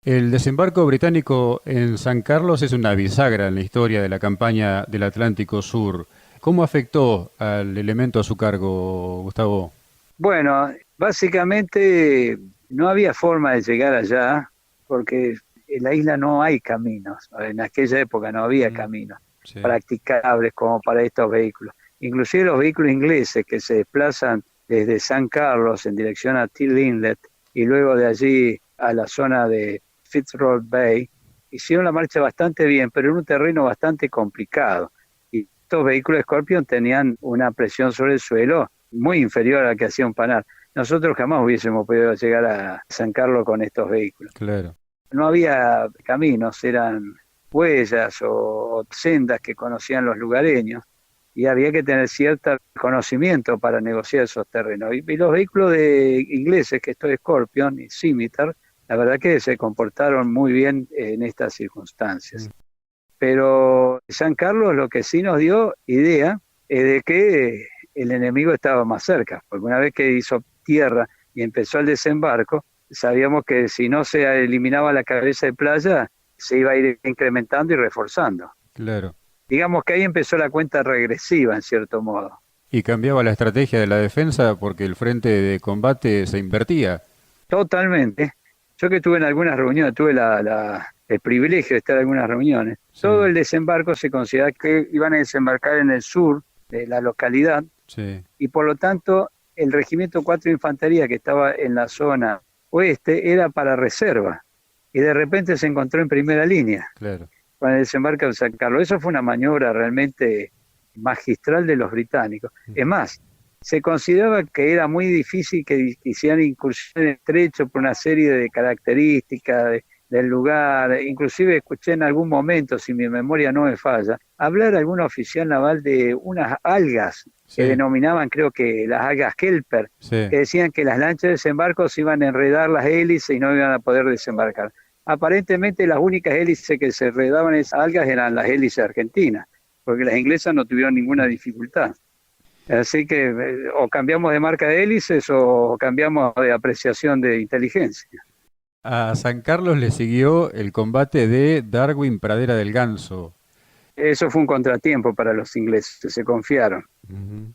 El desembarco británico en San Carlos es una bisagra en la historia de la campaña del Atlántico Sur. ¿Cómo afectó al elemento a su cargo, Gustavo? Bueno, básicamente no había forma de llegar allá porque en la isla no hay caminos. En aquella época no había Mm, caminos sí. practicables como para estos vehículos. Inclusive los vehículos ingleses que se desplazan desde San Carlos en dirección a Till Inlet y luego de allí a la zona de Fitzroy Bay, hicieron la marcha bastante bien, pero en un terreno bastante complicado. Y estos vehículos Scorpion tenían una presión sobre el suelo muy inferior a la que hacía un Panhard. Nosotros jamás hubiésemos podido llegar a San Carlos con estos vehículos. Claro. No había caminos, eran huellas o sendas que conocían los lugareños y había que tener cierto conocimiento para negociar esos terrenos. Y los vehículos de ingleses, que esto es Scorpion y Scimitar, la verdad que se comportaron muy bien en estas circunstancias. Mm. Pero San Carlos lo que sí nos dio idea es de que el enemigo estaba más cerca, porque una vez que hizo tierra y empezó el desembarco, sabíamos que si no se eliminaba la cabeza de playa, se iba a ir incrementando y reforzando. Claro. Digamos que ahí empezó la cuenta regresiva, en cierto modo. Y cambiaba la estrategia de la defensa porque el frente de combate se invertía. Totalmente. Yo que estuve en algunas reuniones, tuve el privilegio de estar en algunas reuniones. Sí, Todo el desembarco se considera que iban a desembarcar en el sur de la localidad sí, y por lo tanto el Regimiento 4 de Infantería que estaba en la zona oeste era para reserva y de repente se encontró en primera línea claro. con el desembarco de San Carlos. Eso fue una maniobra realmente magistral de los británicos. Es Ujú. más, se consideraba que era muy difícil que hicieran incursión en estrecho por una serie de características del lugar. Inclusive escuché en algún momento, si mi memoria no me falla, hablar algún oficial naval de unas algas que Sí, denominaban, creo que las algas Kelper, sí, que decían que las lanchas de desembarco se iban a enredar las hélices y no iban a poder desembarcar. Aparentemente las únicas hélices que se enredaban en esas algas eran las hélices argentinas, porque las inglesas no tuvieron ninguna dificultad. Así que o cambiamos de marca de hélices o cambiamos de apreciación de inteligencia. a San Carlos le siguió el combate de Darwin Pradera del Ganso. Eso fue un contratiempo para los ingleses, se confiaron. Ujú.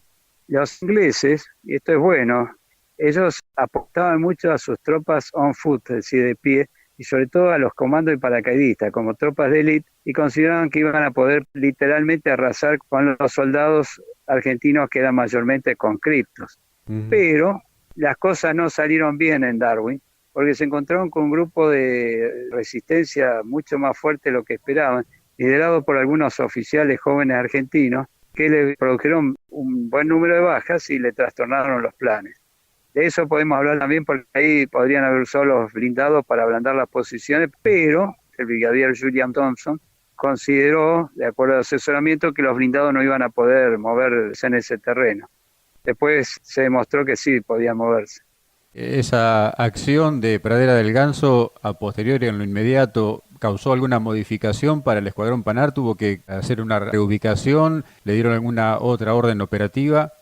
Los ingleses, y esto es bueno, ellos apostaban mucho a sus tropas on foot, es decir, de pie, y sobre todo a los comandos y paracaidistas como tropas de élite, y consideraban que iban a poder literalmente arrasar con los soldados argentinos que eran mayormente conscriptos. Ujú. Pero las cosas no salieron bien en Darwin, porque se encontraron con un grupo de resistencia mucho más fuerte de lo que esperaban, liderado por algunos oficiales jóvenes argentinos, que le produjeron un buen número de bajas y le trastornaron los planes. De eso podemos hablar también porque ahí podrían haber usado los blindados para ablandar las posiciones, pero el brigadier Julian Thompson consideró, de acuerdo al asesoramiento, que los blindados no iban a poder moverse en ese terreno. Después se demostró que sí podían moverse. ¿Esa acción de Pradera del Ganso a posteriori en lo inmediato causó alguna modificación para el Escuadrón Panar? ¿Tuvo que hacer una reubicación? ¿Le dieron alguna otra orden operativa?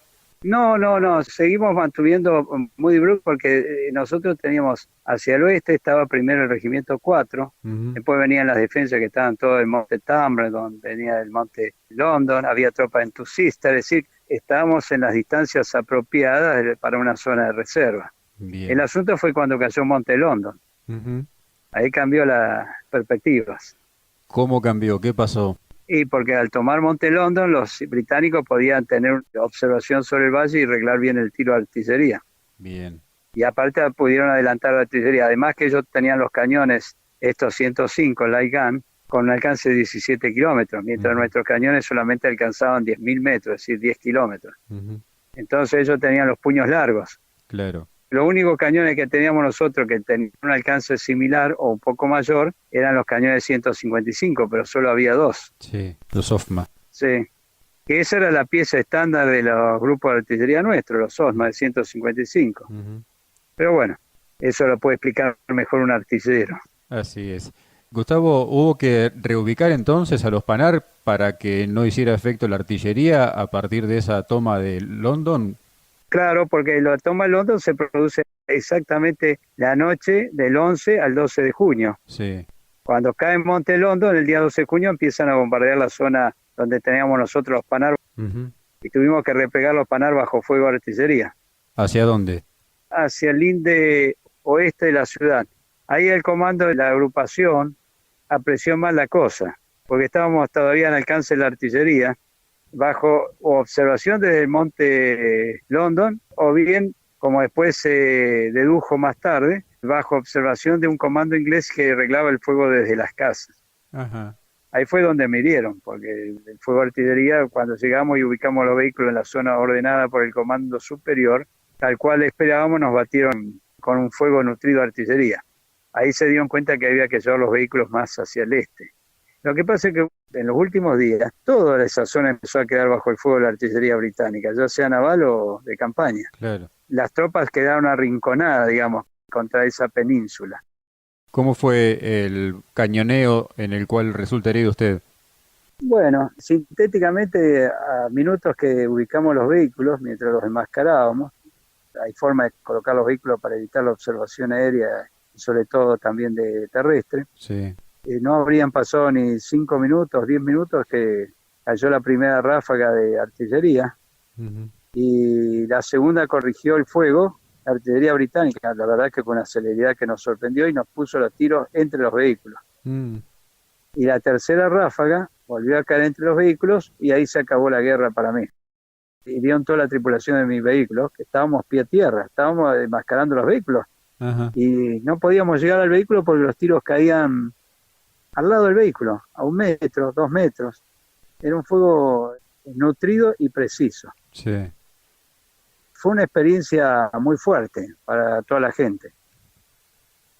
No, no, no, seguimos manteniendo Moody Brook porque nosotros teníamos hacia el oeste estaba primero el Regimiento 4, Ujú. después venían las defensas que estaban todo el Monte Tambledon, venía el Monte London, había tropas en Tusista, es decir, estábamos en las distancias apropiadas para una zona de reserva. El Bien. asunto fue cuando cayó Monte London, Ujú. ahí cambió las perspectivas. ¿Cómo cambió? ¿Qué pasó? Y porque al tomar Monte London, los británicos podían tener observación sobre el valle y reglar bien el tiro de artillería. Bien. Y aparte pudieron adelantar la artillería. Además que ellos tenían los cañones, estos 105 light gun, con un alcance de 17 kilómetros, mientras Ujú. nuestros cañones solamente alcanzaban 10.000 metros, es decir, 10 kilómetros. Ujú. Entonces ellos tenían los puños largos. Claro. Los únicos cañones que teníamos nosotros que tenían un alcance similar o un poco mayor eran los cañones 155, pero solo había dos. Sí. Los Sofma. Sí, que esa era la pieza estándar de los grupos de artillería nuestros, los OSMA de 155. Ujú. Pero bueno, eso lo puede explicar mejor un artillero. Así es. Gustavo, ¿hubo que reubicar entonces a los Panar para que no hiciera efecto la artillería a partir de esa toma de London? Claro, porque la toma de London se produce exactamente la noche del 11 al 12 de junio. Sí. Cuando cae en Monte London, el día 12 de junio empiezan a bombardear la zona donde teníamos nosotros los Panar Ujú. y tuvimos que replegar los Panar bajo fuego de artillería ¿Hacia dónde? hacia el linde oeste de la ciudad. Ahí el comando de la agrupación apreció mal la cosa, porque estábamos todavía en alcance de la artillería, bajo observación desde el monte London, o bien, como después se dedujo más tarde, bajo observación de un comando inglés que reglaba el fuego desde las casas. Ajá. Ahí fue donde me hirieron, porque el fuego de artillería, cuando llegamos y ubicamos los vehículos en la zona ordenada por el comando superior, tal cual esperábamos, nos batieron con un fuego nutrido de artillería. Ahí se dieron cuenta que había que llevar los vehículos más hacia el este. Lo que pasa es que en los últimos días, toda esa zona empezó a quedar bajo el fuego de la artillería británica, ya sea naval o de campaña. Claro. Las tropas quedaron arrinconadas, digamos, contra esa península. ¿Cómo fue el cañoneo en el cual resulta herido usted? Bueno, sintéticamente, a minutos que ubicamos los vehículos, mientras los enmascarábamos, hay forma de colocar los vehículos para evitar la observación aérea y sobre todo también de terrestre. Sí. No habrían pasado ni 5 minutos, 10 minutos que cayó la primera ráfaga de artillería Ujú. y la segunda corrigió el fuego, la artillería británica, la verdad que con una celeridad que nos sorprendió y nos puso los tiros entre los vehículos. Mm. Y la tercera ráfaga volvió a caer entre los vehículos y ahí se acabó la guerra para mí. Hirieron toda la tripulación de mis vehículos, que estábamos pie a tierra, estábamos enmascarando los vehículos Ajá. y no podíamos llegar al vehículo porque los tiros caían al lado del vehículo, a 1 metro, 2 metros. Era un fuego nutrido y preciso. Sí. Fue una experiencia muy fuerte para toda la gente.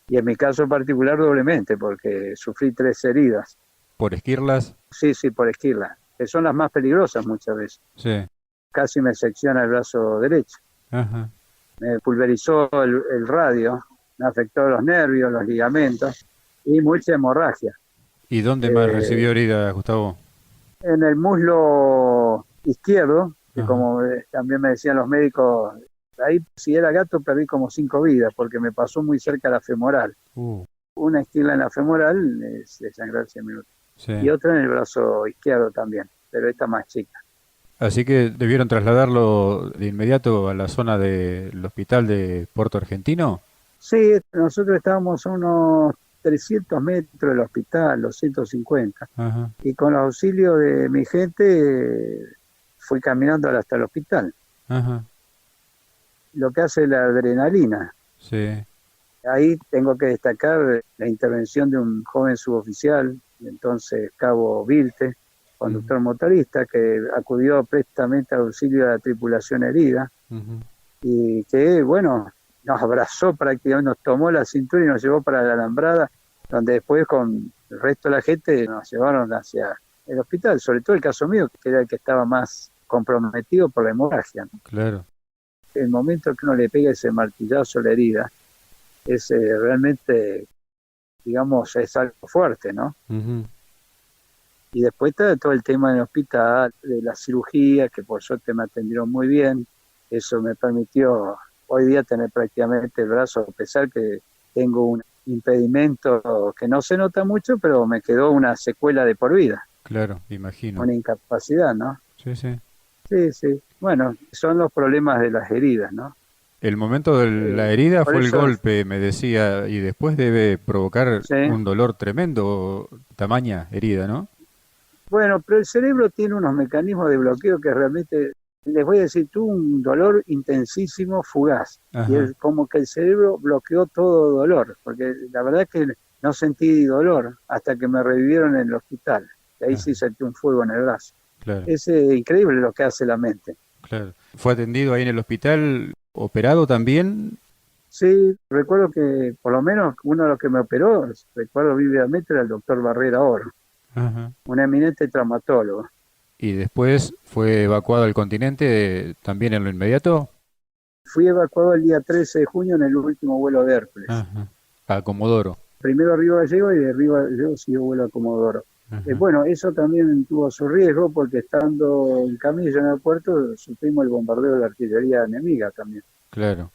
Y en mi caso particular doblemente, porque sufrí 3 heridas. ¿Por esquirlas? Sí, sí, por esquirla, que son las más peligrosas muchas veces. Sí. Casi me secciona el brazo derecho. Ajá. Me pulverizó el radio, me afectó los nervios, los ligamentos y mucha hemorragia. ¿Y dónde más Eh, recibió herida, Gustavo? en el muslo izquierdo, que Ajá. como también me decían los médicos, ahí si era gato perdí como 5 vidas porque me pasó muy cerca la femoral. Uh. Una esquila en la femoral es de sangrarse en minutos y Sí. otra en el brazo izquierdo también, pero esta más chica. Así que debieron trasladarlo de inmediato a la zona del hospital de Puerto Argentino. Sí, nosotros estábamos a unos 300 metros del hospital, 250, Ajá. y con el auxilio de mi gente fui caminando hasta el hospital. Ajá. Lo que hace la adrenalina. Sí. Ahí tengo que destacar la intervención de un joven suboficial, entonces cabo Vilte, Ujú. conductor motorista, que acudió prestamente al auxilio de la tripulación herida Ujú. y que, bueno, nos abrazó prácticamente, nos tomó la cintura y nos llevó para la alambrada, donde después con el resto de la gente nos llevaron hacia el hospital, sobre todo el caso mío, que era el que estaba más comprometido por la hemorragia, ¿no? Claro. El momento que uno le pega ese martillazo a la herida es realmente, digamos, es algo fuerte, ¿no? Ujú. Y después está todo el tema del hospital, de la cirugía, que por suerte me atendieron muy bien. Eso me permitió hoy día tener prácticamente el brazo, a pesar que tengo un impedimento que no se nota mucho, pero me quedó una secuela de por vida, Claro, imagino. una incapacidad, ¿no? Sí, sí. Sí, sí. Bueno, son los problemas de las heridas, ¿no? El momento de la herida Por fue el eso, golpe, me decía, y después debe provocar sí. un dolor tremendo, tamaña herida, ¿no? Bueno, pero el cerebro tiene unos mecanismos de bloqueo que realmente, les voy a decir, tuvo un dolor intensísimo, fugaz. Y Ajá, es como que el cerebro bloqueó todo dolor, porque la verdad es que no sentí dolor hasta que me revivieron en el hospital. Y ahí sí ajá, sentí un fuego en el brazo. claro, Es increíble lo que hace la mente. claro. ¿Fue atendido ahí en el hospital, operado también? Sí, recuerdo que por lo menos uno de los que me operó, recuerdo vívidamente, era el doctor Barrera Oro, Ajá. un eminente traumatólogo. Y después fue evacuado al continente, también en lo inmediato. Fui evacuado el día 13 de junio en el último vuelo de Hércules. Ajá. A Comodoro. Primero a Río Gallego y de Río Gallego siguió vuelo a Comodoro. Ajá. Bueno, eso también tuvo su riesgo porque estando en camilla en el puerto sufrimos el bombardeo de la artillería enemiga también. Claro.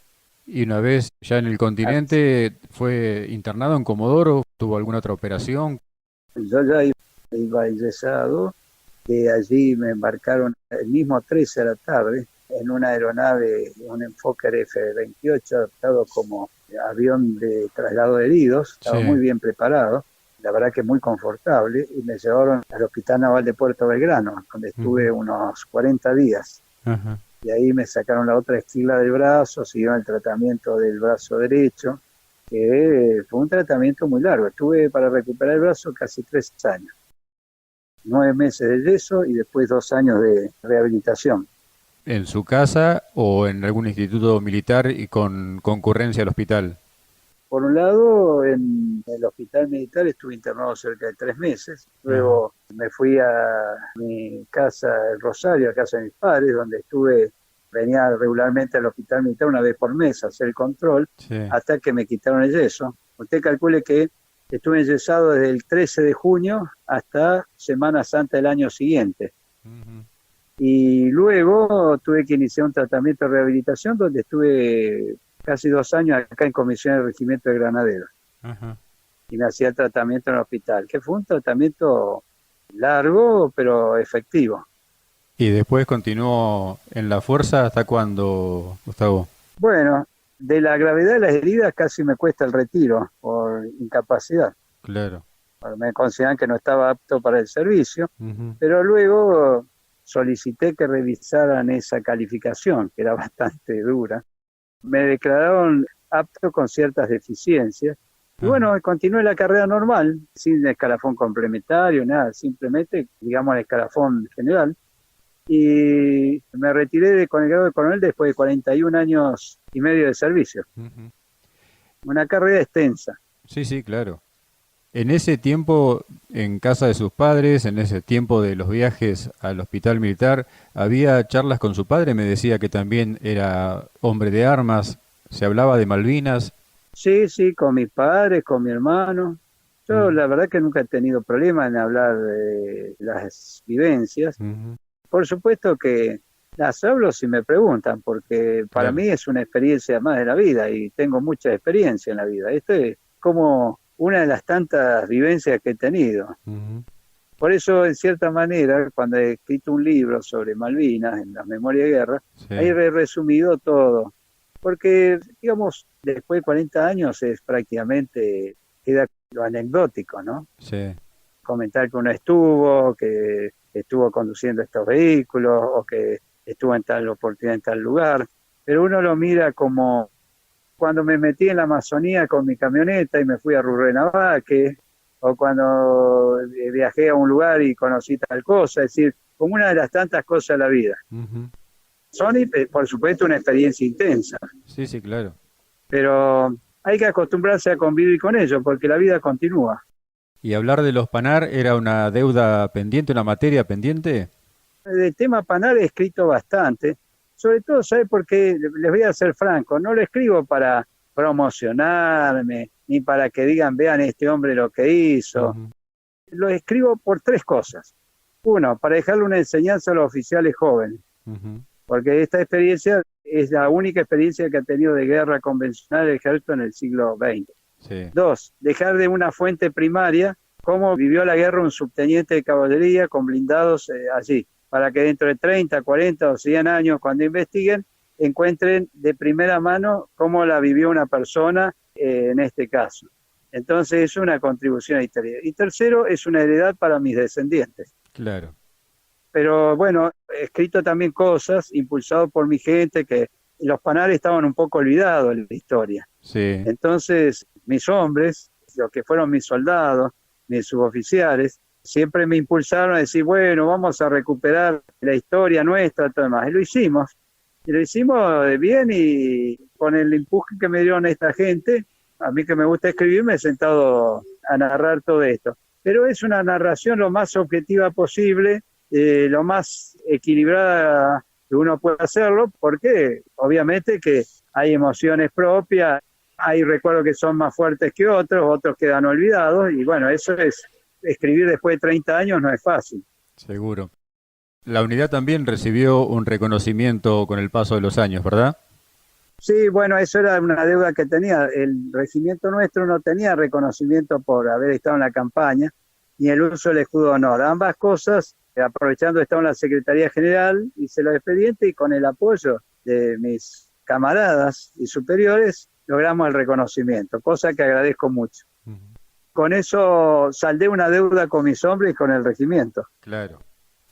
Y una vez ya en el Ah, continente, ¿fue internado en Comodoro? ¿Tuvo alguna otra operación? yo ya iba ingresado, de allí me embarcaron el mismo 13 de la tarde en una aeronave, un Enfoker F-28 adaptado como avión de traslado de heridos, estaba muy Sí. bien preparado, la verdad que muy confortable, y me llevaron al Hospital Naval de Puerto Belgrano, donde estuve Ujú. unos 40 días. Ajá. Y ahí me sacaron la otra esquila del brazo, siguieron el tratamiento del brazo derecho, que fue un tratamiento muy largo. Estuve para recuperar el brazo casi 3 años, 9 meses de yeso y después 2 años de rehabilitación. ¿En su casa o en algún instituto militar y con concurrencia al hospital? Por un lado, en el hospital militar estuve internado cerca de 3 meses. Ajá. Luego me fui a mi casa, el Rosario, a casa de mis padres, donde venía regularmente al hospital militar una vez por mes a hacer el control, Sí. hasta que me quitaron el yeso. Usted calcule que estuve enyesado desde el 13 de junio hasta Semana Santa del año siguiente. Ujú. Y luego tuve que iniciar un tratamiento de rehabilitación donde estuve casi 2 años acá en comisión del Regimiento de Granaderos Ajá. y me hacía el tratamiento en el hospital, que fue un tratamiento largo pero efectivo. ¿Y después continuó en la fuerza hasta cuándo, Gustavo? Bueno, de la gravedad de las heridas casi me cuesta el retiro por incapacidad. Claro. Me consideran que no estaba apto para el servicio, Ujú. pero luego solicité que revisaran esa calificación, que era bastante dura. Me declararon apto con ciertas deficiencias. Y Ajá. bueno, continué la carrera normal, sin escalafón complementario, nada, simplemente, digamos, el escalafón general. Y me retiré con el grado de coronel después de 41 años y medio de servicio. Ujú. Una carrera extensa. Sí, sí, claro. En ese tiempo, en casa de sus padres, en ese tiempo de los viajes al hospital militar, había charlas con su padre, me decía que también era hombre de armas, se hablaba de Malvinas. Sí, sí, con mis padres, con mi hermano. Yo Ujú. la verdad que nunca he tenido problema en hablar de las vivencias. Ujú. Por supuesto que las hablo si me preguntan, porque para Claro. mí es una experiencia más de la vida y tengo mucha experiencia en la vida. Esto es como una de las tantas vivencias que he tenido. Ujú. Por eso, en cierta manera, cuando he escrito un libro sobre Malvinas, en la memoria de guerra, ahí Sí, he resumido todo. Porque, digamos, después de 40 años es prácticamente, queda lo anecdótico, ¿no? sí. Comentar que uno que estuvo conduciendo estos vehículos o que estuvo en tal oportunidad en tal lugar, pero uno lo mira como cuando me metí en la Amazonía con mi camioneta y me fui a Rurrenabaque, o cuando viajé a un lugar y conocí tal cosa, es decir, como una de las tantas cosas de la vida. Ujú. Son, por supuesto, una experiencia intensa, Sí, sí, claro. pero hay que acostumbrarse a convivir con ello porque la vida continúa. ¿Y hablar de los Panar era una deuda pendiente, una materia pendiente? El tema Panal he escrito bastante. sobre todo, ¿sabe por qué? Les voy a ser franco, no lo escribo para promocionarme, ni para que digan, vean este hombre lo que hizo. Ujú, Lo escribo por tres cosas. Uno, para dejarle una enseñanza a los oficiales jóvenes, ujú. porque esta experiencia es la única experiencia que ha tenido de guerra convencional el ejército en el siglo XX. Sí, Dos, dejar de una fuente primaria cómo vivió la guerra un subteniente de caballería con blindados allí, para que dentro de 30, 40 o 100 años, cuando investiguen, encuentren de primera mano cómo la vivió una persona en este caso. Entonces es una contribución a la historia. Y tercero, es una heredad para mis descendientes. claro. Pero bueno, he escrito también cosas impulsado por mi gente que los panales estaban un poco olvidados en la historia. Sí, Entonces, mis hombres, los que fueron mis soldados, mis suboficiales, siempre me impulsaron a decir, bueno, vamos a recuperar la historia nuestra, todo demás. Y lo hicimos bien y con el empuje que me dieron esta gente, a mí que me gusta escribir, me he sentado a narrar todo esto. Pero es una narración lo más objetiva posible, lo más equilibrada que uno puede hacerlo, porque obviamente que hay emociones propias, hay recuerdos que son más fuertes que otros, otros quedan olvidados, y bueno, eso es, escribir después de 30 años no es fácil. seguro. La unidad también recibió un reconocimiento con el paso de los años, ¿verdad? Sí, bueno, eso era una deuda que tenía. El regimiento nuestro no tenía reconocimiento por haber estado en la campaña, ni el uso del escudo de honor. Ambas cosas, aprovechando que estaba en la Secretaría General, hice los expedientes y con el apoyo de mis camaradas y superiores logramos el reconocimiento, cosa que agradezco mucho. Ujú. Con eso saldé una deuda con mis hombres y con el regimiento. Claro.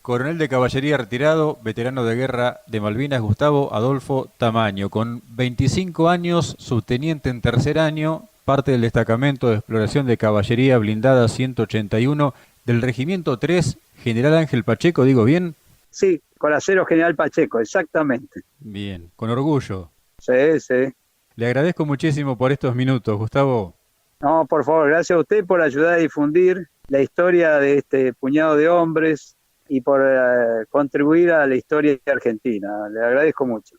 Coronel de Caballería retirado, veterano de guerra de Malvinas, Gustavo Adolfo Tamaño, con 25 años, subteniente en tercer año, parte del destacamento de exploración de Caballería Blindada 181 del Regimiento 3, General Ángel Pacheco, ¿digo bien? Sí, Colacero General Pacheco, exactamente. Bien, con orgullo. Sí, sí. Le agradezco muchísimo por estos minutos, Gustavo. No, por favor, gracias a usted por ayudar a difundir la historia de este puñado de hombres y por contribuir a la historia argentina. Le agradezco mucho.